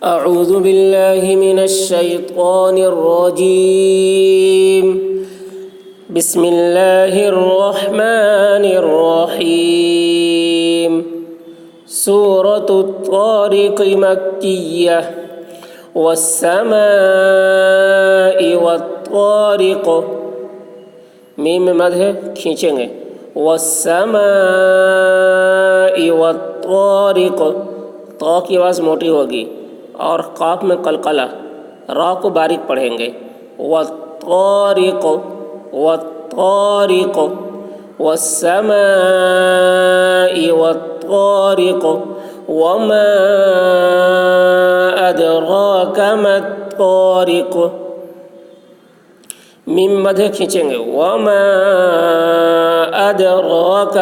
أعوذ بالله من الشيطان الرجيم. بسم الله الرحمن الرحيم. سورة الطارق مكية. والسماء والطارق، میم میں مد ہے کھینچیں گے. والسماء والطارق، طا کی آواز موٹی ہوگی اور قاف میں قلقلہ، را کو باریک پڑھیں گے. والطارق والطارق والسماء والطارق وما أدراك ما الطارق، میم مد ہے کھینچیں گے. وما أدراك،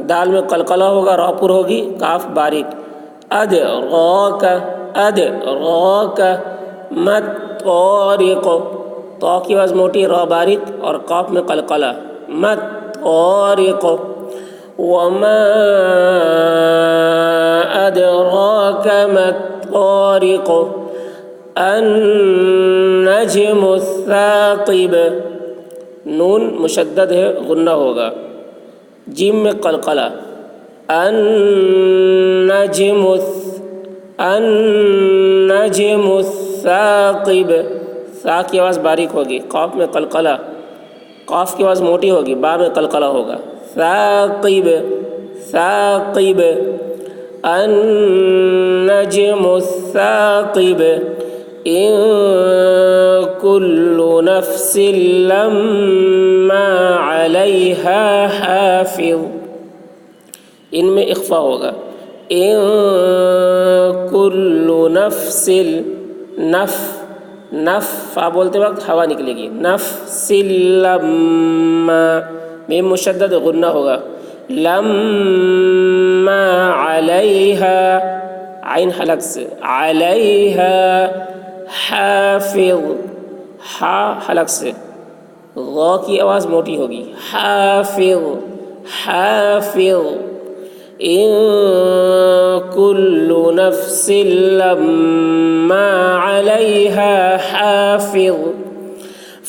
دال میں قلقلہ ہوگا، را پر ہوگی، کاف باریک. أدراك أدراك ما الطارق، طا کی آواز موٹی، را باریک اور قاف میں قلقلہ. ما الطارق وما أدراك ما الطارق النجم الثاقب، نون مشدد ہے، غنہ ہوگا، جیم میں قلقلہ. النجم الثاقب، ثا کی آواز باریک ہوگی، قاف میں قلقلہ، قاف کی آواز موٹی ہوگی، با میں قلقلہ ہوگا. ثاقب ثاقب النجم الثاقب إن كل نفس لما عليها حافظ، ان میں اخفا ہوگا. ان كل نفس، فا بولتے وقت ہوا نکلے گی. نفس لما، میم مشدد غنہ ہوگا. لما علیہا، عین حلق سے، علیہا حافظ، ہا حلق سے، غا کی آواز موٹی ہوگی. حافظ حافظ إن كل نفس لما عليها حافظ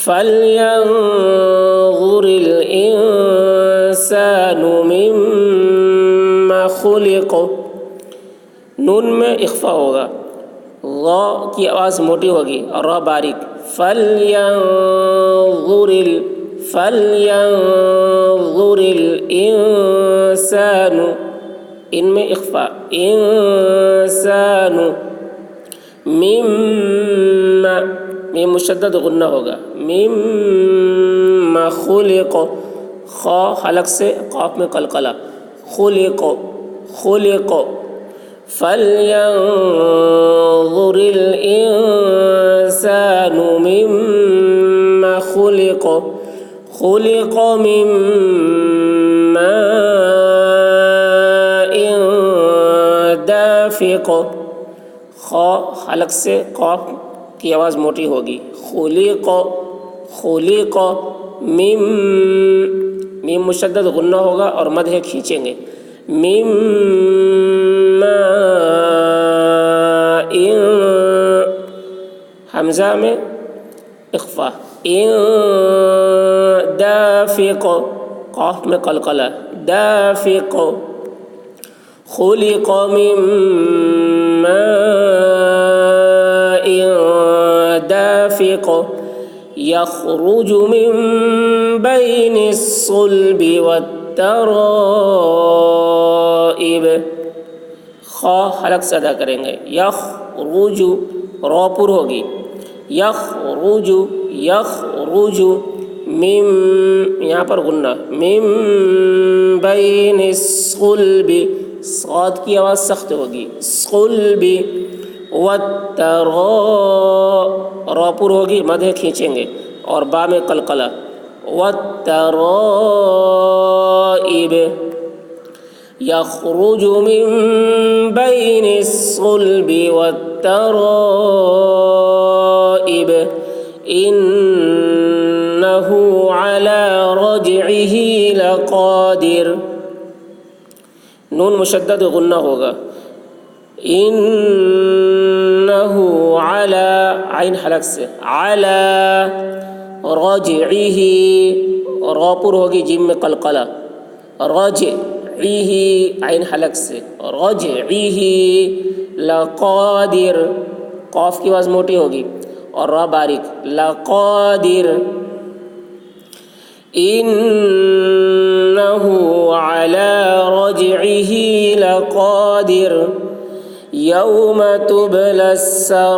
فلينظر الإنسان مما خلق، نون میں اخفا ہوگا، غا کی آواز موٹی ہوگی اور را باریک. فلينظر الإنسان، ان میں اخفا، انسان، مما، میم مشدد غنہ ہوگا، مما خلق، خا حلق سے، قاف میں قلقلہ. خلق خلق فلينظر الإنسان مما خلق خلق من ماء دافق، خا حلق سے، قاف کی آواز موٹی ہوگی. خلق خلق میم، میم مشدد غنہ ہوگا اور مد ہے کھینچیں گے. میم ماء، حمزہ میں اخفا. دافق، قاف میں قلقلہ، دافق. خلق من ماء دافق يخرج من بين الصلب والترائب، خا حلق سے ادا کریں گے. یخرج، را پر ہوگی. یخرج یخرج من، یہاں پر غنہ، من بین الصلب، صاد کی آواز سخت ہوگی، صلب. را پر ہوگی، مد ہے کھینچیں گے اور با میں قلقلہ. والترائب یخرج من بین الصلب والترائب إنه على رجعه لقادر، نون مشدد غنہ ہوگا. إنه عین حلق سے، علی رجعہ، را پر ہوگی جیم میں قلقلہ، رجعہ عین حلق سے، رجعہ، لقادر، قاف کی آواز موٹی ہوگی اور را باریک، لقادر، انہ علی رجعہ لقادر، یوم تبلی السرائر،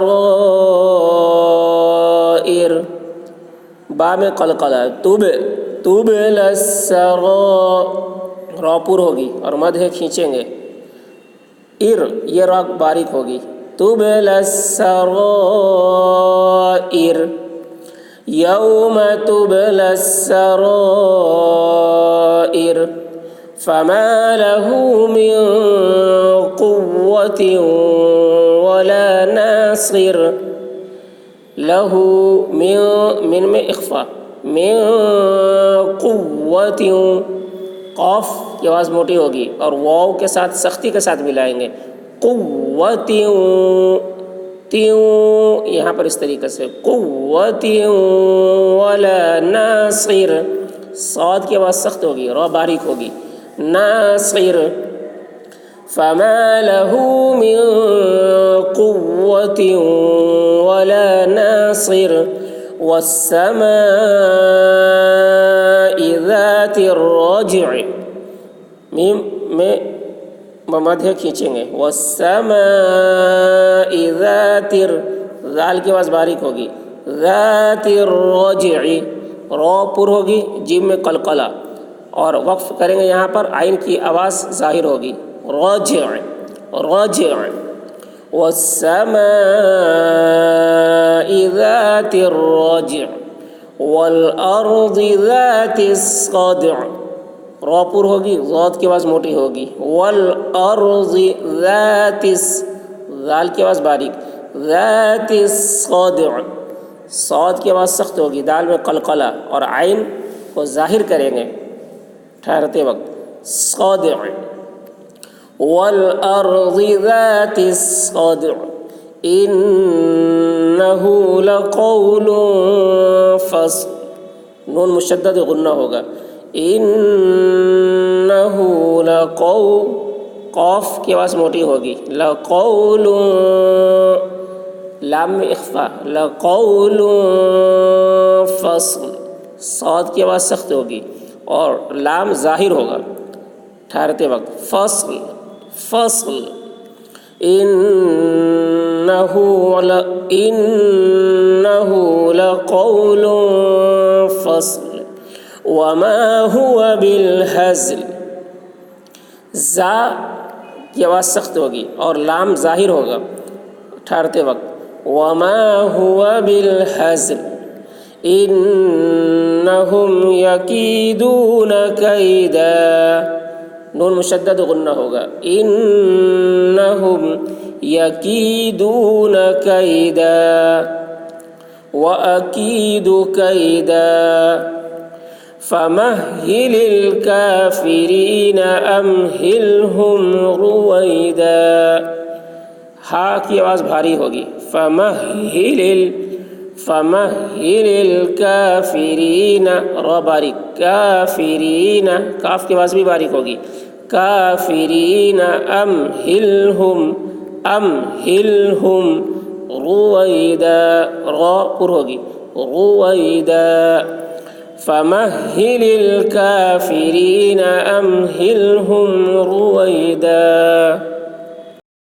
با میں قلقلہ، تبلی السرائر، را پر ہوگی اور مد ہے کھینچیں گے، یہ را باریک ہوگی، تبلی السرائر، یوم تبلی السرائر، فما له من قوة ولا ناصر، له من میں اخفا، من قوة، قاف کی آواز موٹی ہوگی اور واو کے ساتھ سختی کے ساتھ ملائیں گے، قوة، تیوں یہاں پر اس طریقے سے، قوة ولا ناصر، صاد کی آواز سخت ہوگی، را باریک ہوگی، ناصر، فما له من قوة ولا ناصر، والسماء ذات الرجع، میم میں مد ہے کھینچیں گے، والسماء ذات، ذال کی آواز باریک ہوگی، ذات الرجع، را پر ہوگی جیم میں قلقلہ اور وقف کریں گے، یہاں پر عین کی آواز ظاہر ہوگی، رجع، رجع، والسماء ذات الرجع والارض ذات الصدع، را پر ہوگی، ضاد کی آواز موٹی ہوگی، والارض ذات، ذال کی آواز باریک، ذات الصدع، صاد کی آواز سخت ہوگی، دال میں قلقلہ اور عین کو ظاہر کریں گے ٹھہرتے وقت، صدع، والارض ذات الصدع، انہ لقول فصل، نون مشدد غنہ ہوگا، انہ لقول، قاف کی آواز موٹی ہوگی، لقول، لام میں اخفا، لقول فصل، صاد کی آواز سخت ہوگی اور لام ظاہر ہوگا ٹھہرتے وقت، فصل، فصل، انہ لقول فصل وما هو بالهزل، زا کی آواز سخت ہوگی اور لام ظاہر ہوگا ٹھہرتے وقت، وما هو بالهزل، انہم یکیدون کیدا، نون مشدد غنہ ہوگا، انہم یکیدون کیدا وَأَكِيدُ كَيْدًا فَمَهِّلِ الْكَافِرِينَ أَمْهِلْهُمْ رُوَيْدًا، ہا کی آواز بھاری ہوگی، فَمَهِّلِ الْكَافِرِينَ، را باریک، کافرین، کاف کی آواز بھی باریک ہوگی، کافرین، امہلہم رویدا، را پر ہوگی، رویدا، فَمَهِّلِ الْكَافِرِينَ أَمْهِلْهُمْ رُوَيْدًا۔